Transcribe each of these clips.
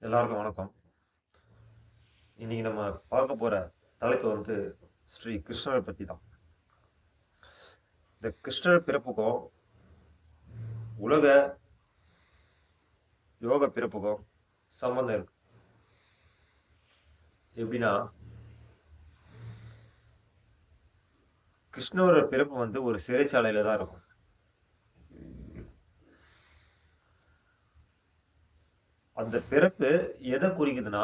எல்லாருக்கும் வணக்கம். இன்னைக்கு நம்ம பார்க்க போற தலைப்பு ஸ்ரீ கிருஷ்ணரை பத்தி தான். இந்த கிருஷ்ணர் பிறப்புக்கும், உலக யோக பிறப்புக்கும் சம்பந்தம் இருக்கு. எப்படின்னா, கிருஷ்ணரோட பிறப்பு ஒரு சிறைச்சாலையில தான் இருக்கும். அந்த பிறப்பு எதை குறிக்குதுன்னா,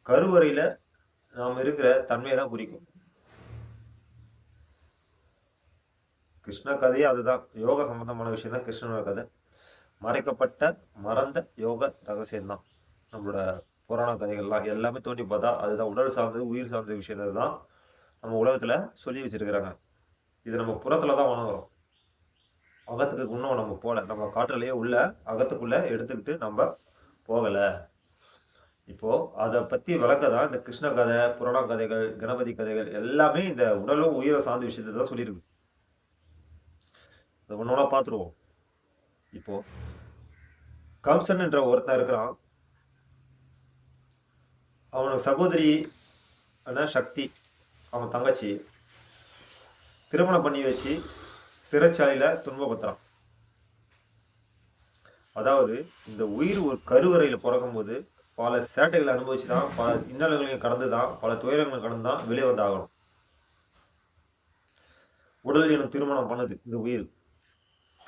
கருவறையில நாம் இருக்கிற தன்மையை தான் குறிக்கும். கிருஷ்ண கதையே அதுதான். யோக சம்பந்தமான விஷயம் தான் கிருஷ்ணனோட கதை. மறைக்கப்பட்ட மறந்த யோக ரகசியம்தான். நம்மளோட புராண கதைகள்லாம் எல்லாமே தோண்டி பார்த்தா அதுதான் உடல் சார்ந்தது, உயிர் சார்ந்த விஷயங்கள் தான் நம்ம உலகத்துல சொல்லி வச்சிருக்கிறாங்க. இது நம்ம புறத்துல தான் வணங்குறோம். அகத்துக்கு இன்னும் நம்ம போல. நம்ம காற்றுலயே உள்ள அகத்துக்குள்ள எடுத்துக்கிட்டு நம்ம போகல. இப்போ அதை பத்தி விளக்க தான் இந்த கிருஷ்ண கதை, புராண கதைகள், கணபதி கதைகள் எல்லாமே இந்த உடலும் உயிரை சார்ந்த விஷயத்தை தான் சொல்லியிருக்கு. இதை ஒன்னொன்னா பார்த்துருவோம். இப்போ கம்சன் என்ற ஒருத்தன் இருக்கிறான். அவனுக்கு சகோதரி சக்தி, அவன் தங்கச்சி, திருமணம் பண்ணி வச்சு சிறைச்சாலையில துன்பப்படுத்துறான். அதாவது இந்த உயிர் ஒரு கருவறையில பிறக்கும் போது பல சேட்டைகளை அனுபவிச்சுதான், பல இன்னல்களையும் கடந்துதான், பல துயரங்களையும் கடந்துதான் வெளியே வந்து ஆகணும். உடல் எனும் திருமணம் பண்ணுது இந்த உயிர்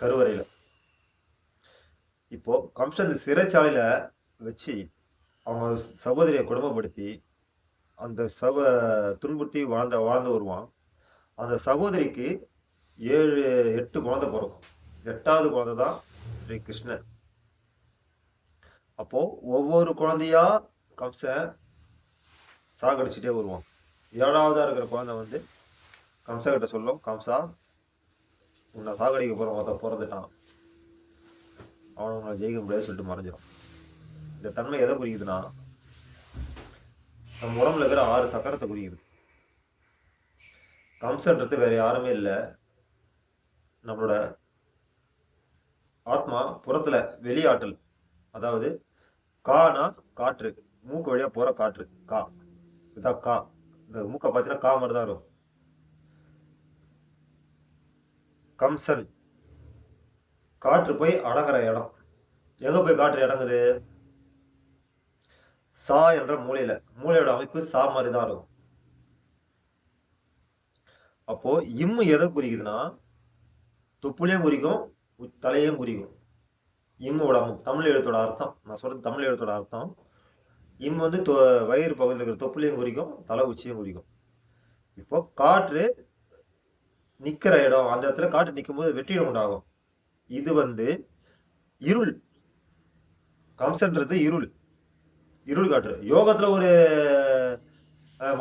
கருவறையில. இப்போ கம்சன் இந்த சிறைச்சாலையில வச்சு அவங்க சகோதரியை குடும்பப்படுத்தி அந்த துன்புறுத்தி வாழ்ந்து வருவான். அந்த சகோதரிக்கு 7 8 குழந்தை பிறக்கும். 8வது குழந்தை தான் ஸ்ரீ கிருஷ்ணர். அப்போ ஒவ்வொரு குழந்தையா கம்சன் சாகடிச்சுட்டே வருவான். 7வதா இருக்கிற குழந்தை கம்சா கிட்ட சொல்லும், கம்சா உன்னை சாகடிக்க போற ஒருத்தன் பிறந்துட்டான், அவனை உன்னை ஜெயிக்க முடியாது சொல்லிட்டு மறைஞ்சிடும். இந்த தன்மை எதை குறிக்குதுன்னா, நம்ம உடம்புல இருக்கிற 6 சக்கரத்தை குறிக்குது. கம்சன்றது வேற யாருமே இல்லை, நம்மளோட ஆத்மா புறத்துல வெளியாற்றல். அதாவது கானா காற்று, மூக்கு வழியா போற காற்று, கா. இதான் கா. இந்த மூக்கை பார்த்தீங்கன்னா கா மாதிரி தான் இருக்கும். கம்சன் காற்று போய் அடங்குற இடம். எங்க போய் காற்று இறங்குது? சா என்ற மூலையில. மூளையோட அமைப்பு சா மாதிரி தான் இருக்கும். அப்போ இம்மு எதை குறிக்குதுன்னா, தொப்புளையும் குறிக்கும், தலையையும் குறிக்கும். இம்மோட தமிழ் எழுத்தோட அர்த்தம், நான் சொல்றது தமிழ் எழுத்தோட அர்த்தம். இம் வயிறு பகுதியில் இருக்கிற தொப்புளையும் குறிக்கும், தலை உச்சியும் குறிக்கும். இப்போ காற்று நிக்கிற இடம், அந்த இடத்துல காற்று நிற்கும் போது வெற்றிடம் உண்டாகும். இது இருள். கம்சன்றது இருள், இருள் காற்று. யோகத்துல ஒரு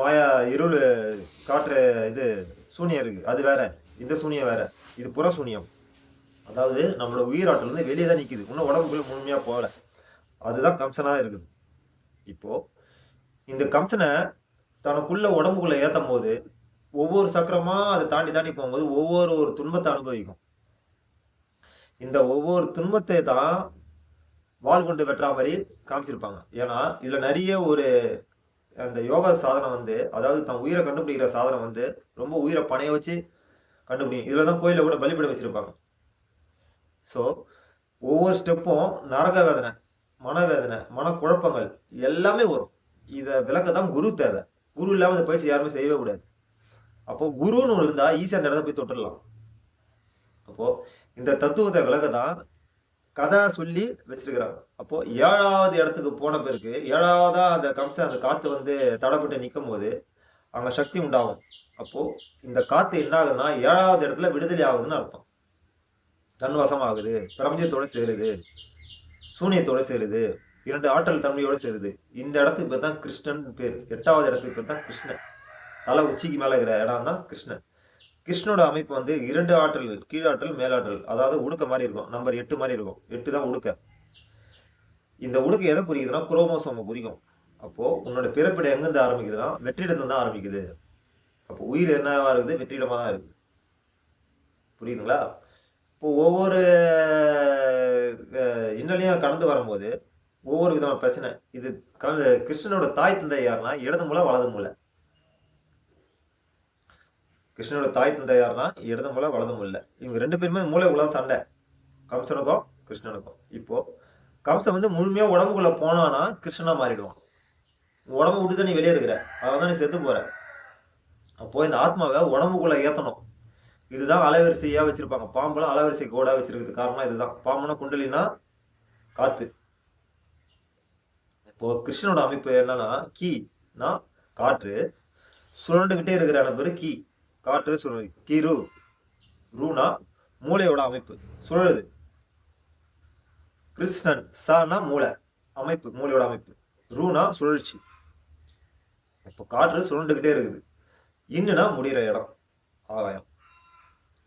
மாயா இருள் காற்று, இது சூனியம் இருக்கு, அது வேற. இந்த சூனியம் வேற, இது புற சூனியம். அதாவது நம்மளோட உயிராற்றல் வெளியே தான் நிக்குது, இன்னும் உடம்புக்குள்ள முழுமையா போகல. அதுதான் கம்சனா இருக்குது. இப்போ இந்த கம்சனை தனக்குள்ள உடம்புக்குள்ள ஏத்தும் போது ஒவ்வொரு சக்கரமா அதை தாண்டி தாண்டி போகும்போது ஒரு துன்பத்தை அனுபவிக்கும். இந்த ஒவ்வொரு துன்பத்தை தான் வாள் கொண்டு வெட்டுற மாதிரி காமிச்சிருப்பாங்க. ஏன்னா இதுல நிறைய அந்த யோகா சாதனம் அதாவது தன் உயிரை கண்டுபிடிக்கிற சாதனம் ரொம்ப உயிரை பணைய வச்சு கண்டுபிடிக்கும். இதுலதான் கோயில கூட பலிபீடம் வச்சிருப்பாங்க. ஸோ ஒவ்வொரு ஸ்டெப்பும் நரக வேதனை, மனவேதனை, மனக்குழப்பங்கள் எல்லாமே வரும். இதை விளக்க தான் குரு தேவை. குரு இல்லாம இந்த பயிற்சி யாருமே செய்யவே கூடாது. அப்போ குருன்னு ஒன்று இருந்தா ஈஸியா அந்த இடத்த போய் தொட்டுடலாம். அப்போ இந்த தத்துவத்தை விளக்க தான் கதை சொல்லி வச்சிருக்கிறாங்க. அப்போ 7வது இடத்துக்கு போன பிறகு 7வதா அந்த கம்சன் அந்த காத்து தடைப்பட்டு நிற்கும் போது அங்க சக்தி உண்டாகும். அப்போ இந்த காத்து என்ன ஆகுதுன்னா 7வது இடத்துல விடுதலை ஆகுதுன்னு அர்த்தம். தன்வசம் ஆகுது, பிரபஞ்சத்தோட சேருது, சூனியத்தோட சேருது, 2 ஆற்றல் தன்மையோட சேருது. இந்த இடத்துக்கு பேர் தான் கிருஷ்ணன் பேர். 8வது இடத்துக்கு பேர் தான் கிருஷ்ணன். தலை உச்சிக்கு மேல இருக்கிற இடம் தான் கிருஷ்ணன். கிருஷ்ணனோட அமைப்பு 2 ஆற்றல்கள், கீழாற்றல், மேலாற்றல். அதாவது உடுக்க மாதிரி இருக்கும், நம்பர் 8 மாதிரி இருக்கும். 8 தான் உடுக்க. இந்த உடுக்க எதை குறிக்குதுன்னா குரோமோசோமை குறிக்கும். அப்போ உன்னோட பிறப்பிடம் எங்கிருந்து ஆரம்பிக்குதுன்னா வெற்றிடத்துல தான் ஆரம்பிக்குது. அப்போ உயிர் என்னவா இருக்குது? வெற்றிடமா தான் இருக்குது. புரியுதுங்களா? இப்போ ஒவ்வொரு இன்னலையும் கடந்து வரும்போது ஒவ்வொரு விதமான பிரச்சனை. இது க கிருஷ்ணனோட தாய் தந்தை யாருன்னா, இடது மூலை, வலது மூலை. கிருஷ்ணனோட தாய் தந்தை யாருன்னா, இடது மூலை, வலது மூலை. இவங்க 2 பேருமே மூளைக்குள்ள சண்டை. கம்சனுக்கும், கிருஷ்ணனுக்கும். இப்போ கம்சன் வந்து முழுமையா உடம்புக்குள்ள போனானா, கிருஷ்ணனா மாறிடுவான். உடம்ப விட்டு தான் நீ வெளியே இருக்கிற. அதனால தான் நீ செத்து போற. அப்போ இந்த ஆத்மாவை உடம்புக்குள்ள ஏத்தணும். இதுதான் அலைவரிசையா வச்சிருப்பாங்க. பாம்புலாம் அலைவரிசை கோடா வச்சிருக்கிறது காரணம் இதுதான். பாம்புனா குண்டலினா காத்து. இப்போ கிருஷ்ணனோட அமைப்பு என்னன்னா, கீனா காற்று, சுழண்டுகிட்டே இருக்கிற பேரு கீ. காற்று சுழல் கீரு. ரூனா மூளையோட அமைப்பு சுழலுது. கிருஷ்ணன் சானா மூளை அமைப்பு, மூளையோட அமைப்பு. ரூனா சுழற்சி. இப்போ காற்று சுழண்டுகிட்டே இருக்குது. இன்னுனா முடிகிற இடம் ஆகாயம்.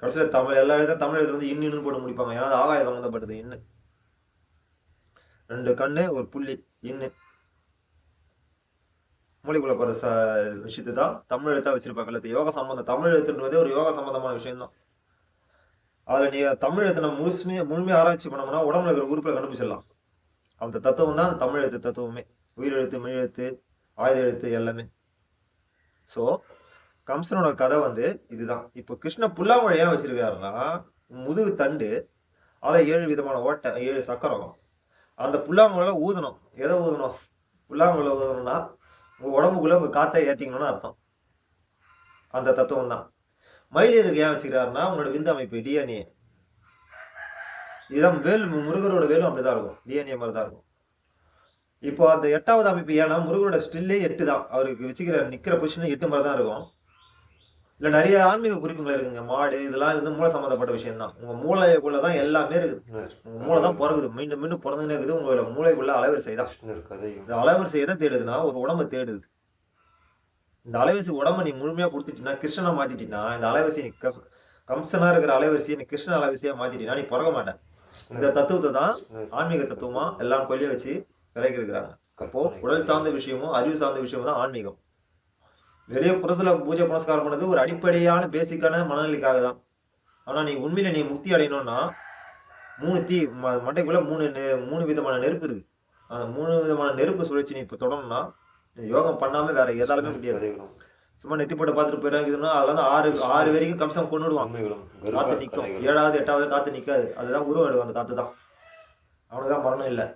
கடைசியில் தமிழ் எல்லா இடத்துல தமிழ் எழுத்து வந்து இன்னுன்னு போட்டு முடிப்பாங்க. ஏன்னா அது ஆகாயம் சம்மந்தப்பட்டது. இன்னு 2 கண்ணு ஒரு புள்ளி இன்னு மூளைக்குள்ள போற விஷயத்தை தான் தமிழ் எழுத்தா வச்சிருப்பாங்க. எல்லாத்தையும் யோகா சம்பந்தம் தமிழ் எழுத்துன்றதே ஒரு யோகா சம்பந்தமான விஷயம் தான். அதுல நீ தமிழ் எழுத்து நம்ம முழுமையா ஆராய்ச்சி பண்ணோம்னா உடம்புல இருக்கிற உறுப்புல கண்டுபிடிச்சிடலாம். அந்த தத்துவம் தான் தமிழ் எழுத்து தத்துவமே. உயிர் எழுத்து, மெய் எழுத்து, ஆயுத எழுத்து எல்லாமே. ஸோ கம்சனோட கதை வந்து இதுதான். இப்போ கிருஷ்ண புல்லாங்குழி ஏன் வச்சிருக்காருன்னா, முதுகு தண்டு, அதில் 7 விதமான ஓட்டை, 7 சக்கரம். அந்த புல்லாங்குழல ஊதணும். எதை ஊதணும்? புல்லாங்குழல ஊதணும்னா உங்க உடம்புக்குள்ள உங்க காத்தை ஏத்திக்கணும்னு அர்த்தம். அந்த தத்துவம் தான். மயிலிறகு ஏன் வச்சுக்கிறாருன்னா, உங்களோட விந்து அமைப்பு டிஎன்ஏ. இதுதான் வேல், முருகரோட வேலும் அப்படிதான் இருக்கும். டிஎன்ஏ மாதிரி தான் இருக்கும். இப்போ அந்த 8வது அமைப்பு ஏன்னா முருகரோட ஸ்டில்லே 8 தான். அவருக்கு வச்சுக்கிற நிக்கிற பொசிஷன் 8 மாதிரி தான் இருக்கும். இல்ல நிறைய ஆன்மீக குறிப்புகள் இருக்குங்க. மாடு இதெல்லாம் வந்து மூளை சம்பந்தப்பட்ட விஷயம் தான். உங்க மூளைக்குள்ளதான் எல்லாமே இருக்குது. உங்க மூளை தான் பிறகுது. மீண்டும் மீண்டும் பிறந்துனே இருக்குது. உங்களோட மூளைக்குள்ள அலைவரிசை தான். இந்த அலைவரிசை எதை தேடுதுன்னா, ஒரு உடம்பை தேடுது. இந்த அலைவரிசை உடம்ப நீ முழுமையா கொடுத்துட்டீங்கன்னா, கிருஷ்ணனா மாத்திட்டீங்கன்னா, இந்த அலைவரிசை நீ கம்சனா இருக்கிற அலைவரிசையை நீ கிருஷ்ண அலைவரிசையா மாத்திட்டீங்கன்னா நீ பிறக்க மாட்டேன். இந்த தத்துவத்தை தான் ஆன்மீக தத்துவமா எல்லாம் கொல்லிய வச்சு விலைக்கு இருக்கிறாங்க. அப்போ உடல் சார்ந்த விஷயமும் அறிவு சார்ந்த விஷயமும் தான் ஆன்மீகம். வெளியே புறத்துல பூஜை புனஸ்காரம் பண்ணது ஒரு அடிப்படையான பேசிக்கான மனநிலைக்காக தான். ஆனா நீ உண்மையில நீ முக்தி அடையணும்னா 3 மண்டைக்குள்ள 3 விதமான நெருப்பு இருக்கு. அந்த 3 விதமான நெருப்பு சுழற்சி நீ இப்ப தொடரணும்னா யோகம் பண்ணாம வேற எதாலுமே முடியாது. சும்மா நெத்தி போட்டு பார்த்துட்டு போயிடாங்கன்னா அதெல்லாம் 6 வரைக்கும் கம்சம் கொண்டுடுவான். காத்து நிற்கும். 7வது 8வது காத்து நிற்காது. அதுதான் உருவம் அந்த காத்து தான். அவனுக்குதான் மரணம் இல்லை.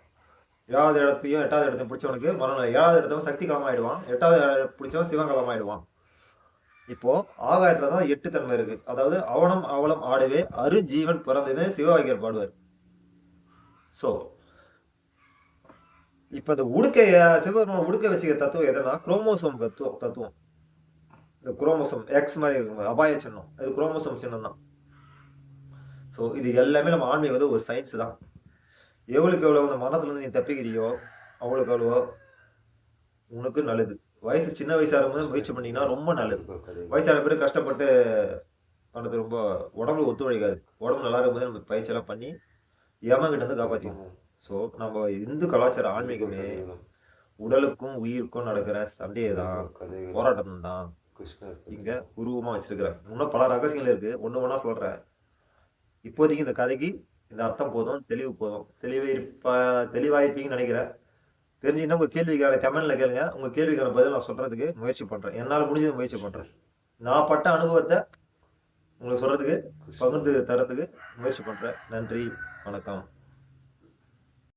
7வது இடத்தையும் 8வது இடத்தையும் பிடிச்சவனுக்கு மரணம் இல்லை. 7வது இடத்தவன் சக்தி களமாயிடுவான். 8வது பிடிச்சவன் சிவன் களமாயிடுவான். இப்போ ஆகாயத்துலதான் 8 தன்மை இருக்கு. அதாவது அவனம் அவலம் ஆடவே அரு ஜீவன் பிறந்தது சிவவாக்கியர் பாடுவார். சோ இப்ப இந்த உடுக்கைய சிவபெருமான் உடுக்க வச்சுக்கிற தத்துவம் எதுனா குரோமோசோம் தத்துவம். இந்த குரோமோசோம் எக்ஸ் மாதிரி இருக்கும் அபாய சின்னம். இது குரோமோசோம் சின்னம் தான். ஸோ இது எல்லாமே நம்ம ஆன்மீக ஒரு சயின்ஸ் தான். எவ்வளவுக்கு எவ்வளவு அந்த மரணத்துல இருந்து நீ தப்பிக்கிறியோ அவ்வளவுக்கு அவ்வளவோ உனக்கு நல்லது. வயசு சின்ன வயசா இருக்கும்போது முயற்சி பண்ணீங்கன்னா ரொம்ப நல்லது. வயசான பேர் கஷ்டப்பட்டு பண்ணது ரொம்ப உடம்புல ஒத்துழைக்காது. உடம்பு நல்லா இருக்கும்போது நம்ம பயிற்சியெல்லாம் பண்ணி யமகிட்ட இருந்து காப்பாற்றிக்கணும். ஸோ நம்ம இந்து கலாச்சார ஆன்மீகமே உடலுக்கும் உயிருக்கும் நடக்கிற சண்டையை தான், போராட்டம் தான் இங்க உருவமா வச்சிருக்கிறேன். இன்னும் பல ரகசியங்கள் இருக்கு. ஒண்ணு சொல்றேன். இப்போதைக்கு இந்த கதைக்கு இந்த அர்த்தம் போதும், தெளிவு போதும். தெளிவாயிருப்பீங்கன்னு நினைக்கிறேன். தெரிஞ்சுன்னா உங்க கேள்விக்கான கமெண்ட்ல கேளுங்க. உங்க கேள்விக்கான பதில் நான் சொல்றதுக்கு முயற்சி பண்றேன். என்னால முடிஞ்சது முயற்சி பண்றேன். நான் பட்ட அனுபவத்தை உங்களுக்கு சொல்றதுக்கு, பகிர்ந்து தரத்துக்கு முயற்சி பண்றேன். நன்றி, வணக்கம்.